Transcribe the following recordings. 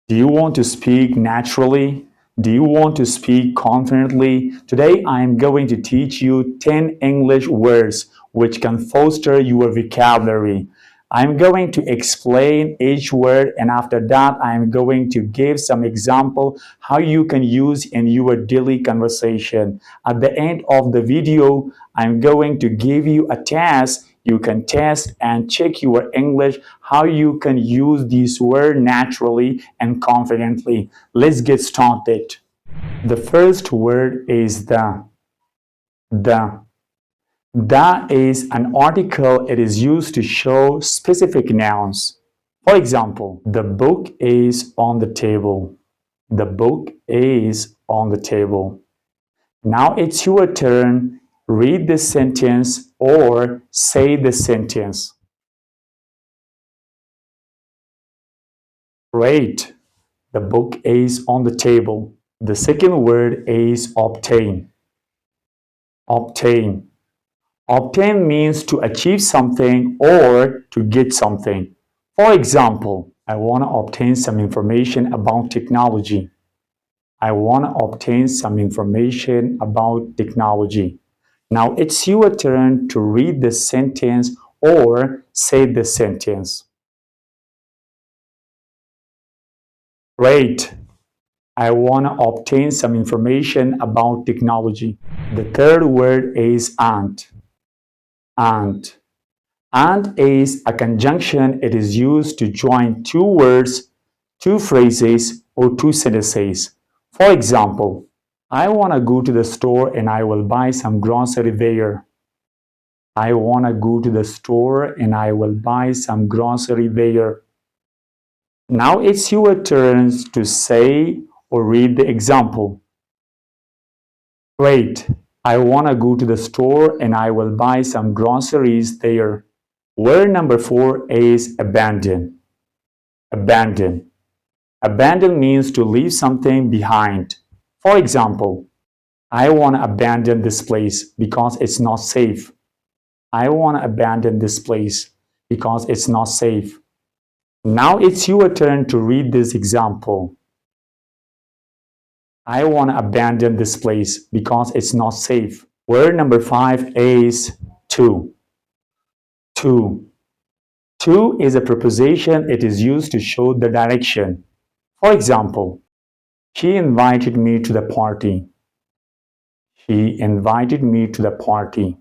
Do you want to speak naturally? Do you want to speak confidently? Today I am going to teach you 10 English words which can foster your vocabulary. I'm going to explain each word and after that I'm going to give some example how you can use in your daily conversation. At the end of the video, I'm going to give you a task you can test and check your English, how you can use this word naturally and confidently. Let's get started. The first word is the. The. The is an article. It is used to show specific nouns. For example, the book is on the table. The book is on the table. Now it's your turn. Read the sentence or say the sentence. Great. The book is on the table. The second word is obtain. Obtain. Obtain means to achieve something or to get something. For example, I want to obtain some information about technology. I want to obtain some information about technology. Now it's your turn to read the sentence or say the sentence. Great. I want to obtain some information about technology. The third word is and. And. And is a conjunction. It is used to join two words, two phrases, or two sentences. For example, I want to go to the store and I will buy some grocery there. I want to go to the store and I will buy some grocery there. Now it's your turn to say or read the example. Great. I want to go to the store and I will buy some groceries there. Word number 4 is abandon. Abandon. Abandon means to leave something behind. For example, I want to abandon this place because it's not safe. I want to abandon this place because it's not safe. Now it's your turn to read this example. I want to abandon this place because it's not safe. Word number 5 is to. To. To is a preposition. It is used to show the direction. For example, she invited me to the party. She invited me to the party.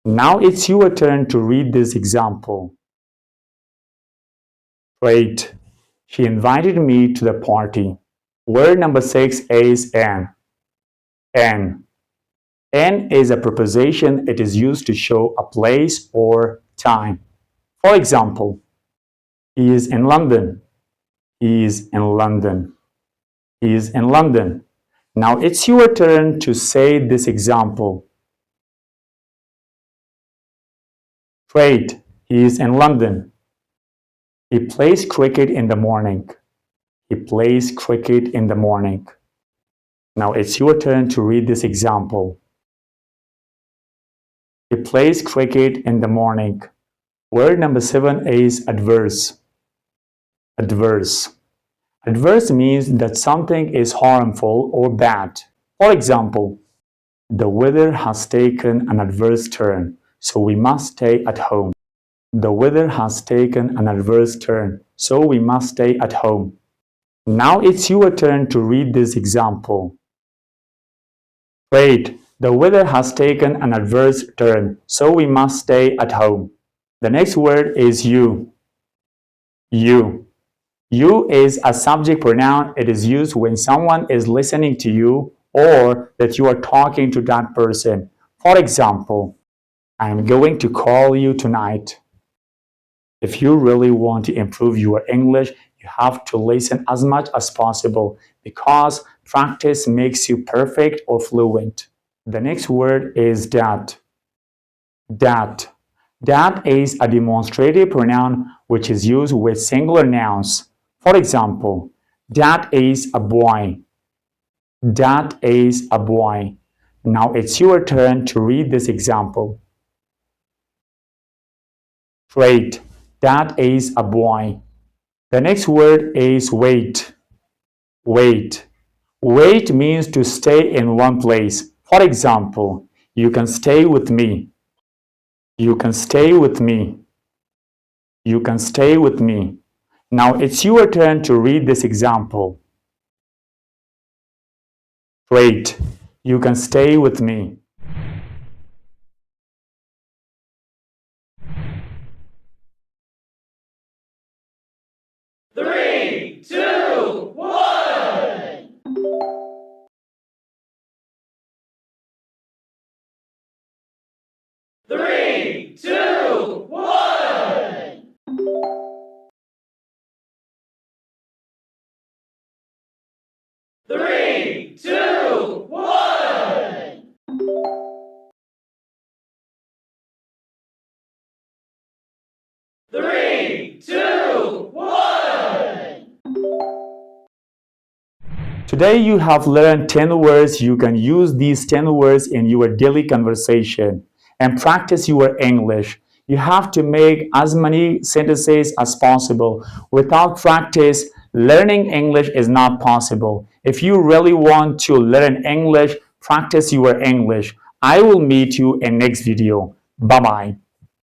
Now it's your turn to read this example. Great. She invited me to the party. Word number 6 is an. An. An is a preposition. It is used to show a place or time. For example, he is in London. He is in London. He is in London. Now it's your turn to say this example. Great. He is in London. He plays cricket in the morning. He plays cricket in the morning. Now it's your turn to read this example. He plays cricket in the morning. Word number 7 is adverse. Adverse. Adverse means that something is harmful or bad. For example, the weather has taken an adverse turn, so we must stay at home. The weather has taken an adverse turn, so we must stay at home. Now it's your turn to read this example. Great. The weather has taken an adverse turn, so we must stay at home. The next word is you. You. You is a subject pronoun. It is used when someone is listening to you or that you are talking to that person. For example, I am going to call you tonight. If you really want to improve your English, you have to listen as much as possible because practice makes you perfect or fluent. The next word is that. That. That is a demonstrative pronoun which is used with singular nouns. For example, that is a boy. That is a boy. Now it's your turn to read this example. Great. That is a boy. The next word is wait. Wait. Wait means to stay in one place. For example, you can stay with me. You can stay with me. You can stay with me. Now it's your turn to read this example. Wait. You can stay with me. Three, two, one. Three, two, one. Three, two, one. Three, two, one. Today you have learned 10 words. You can use these 10 words in your daily conversation and practice your English. You have to make as many sentences as possible. Without practice, learning English is not possible. If you really want to learn English, practice your English. I will meet you in next video. Bye-bye.